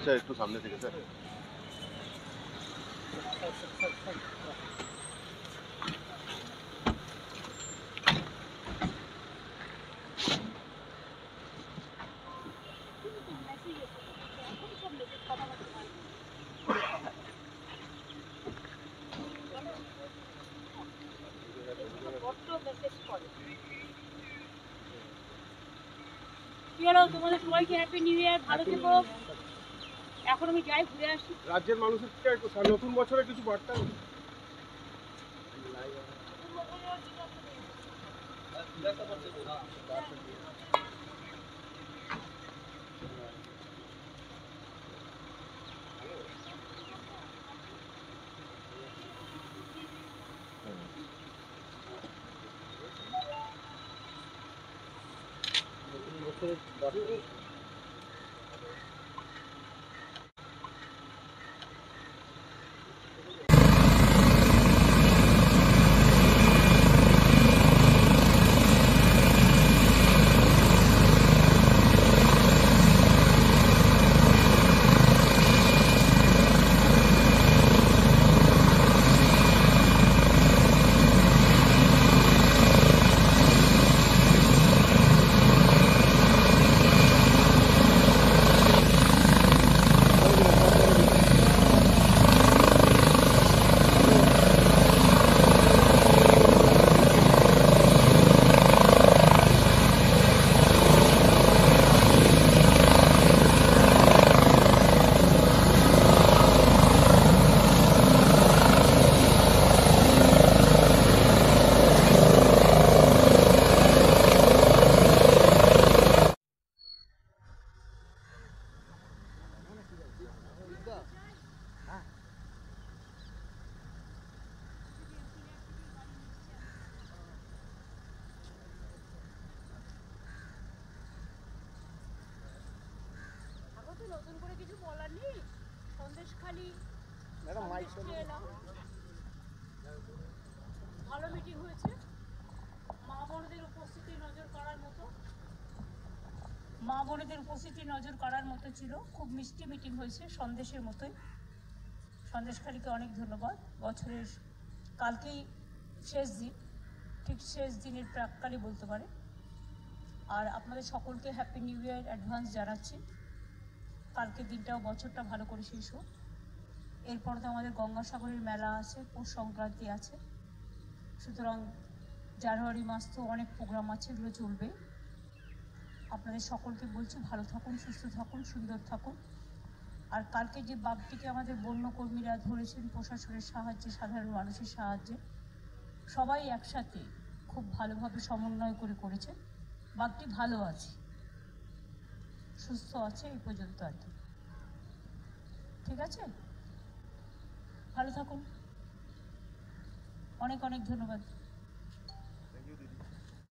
Sir একটু সামনে থেকে স্যার। তোমাদের সবাইকে হ্যাপি নিউ ইয়ার, ভালো থেকো। এখন আমি যাই ঘুরে আসি। রাজ্যের মানুষের নতুন বছরে কিছু বার্তা নতুন করে কিছু বলার নেই। সন্দেশখালি এলাম, ভালো মিটিং হয়েছে। মা বোনদের উপস্থিতি নজর করার মতো ছিল। খুব মিষ্টি মিটিং হয়েছে, সন্দেশের মতোই। সন্দেশখালিকে অনেক ধন্যবাদ। বছরের কালকেই শেষ দিন, ঠিক শেষ দিনের প্রাককালই বলতে পারে। আর আপনাদের সকলকে হ্যাপি নিউ ইয়ার অ্যাডভান্স জানাচ্ছি। কালকের দিনটাও বছরটা ভালো করে শেষ হোক। এরপর তো আমাদের গঙ্গাসাগরের মেলা আছে, পৌষ সংক্রান্তি আছে, সুতরাং জানুয়ারি মাস তো অনেক প্রোগ্রাম আছে, এগুলো চলবে। আপনাদের সকলকে বলছি ভালো থাকুন, সুস্থ থাকুন, সুন্দর থাকুন। আর কালকে যে বাঘটিকে আমাদের বন্যকর্মীরা ধরেছেন প্রশাসনের সাহায্যে, সাধারণ মানুষের সাহায্যে, সবাই একসাথে খুব ভালোভাবে সমন্বয় করে করেছে। বাঘটি ভালো আছে, সুস্থ আছে, এই পর্যন্ত আর কি। ঠিক আছে, ভালো থাকুন, অনেক অনেক ধন্যবাদ।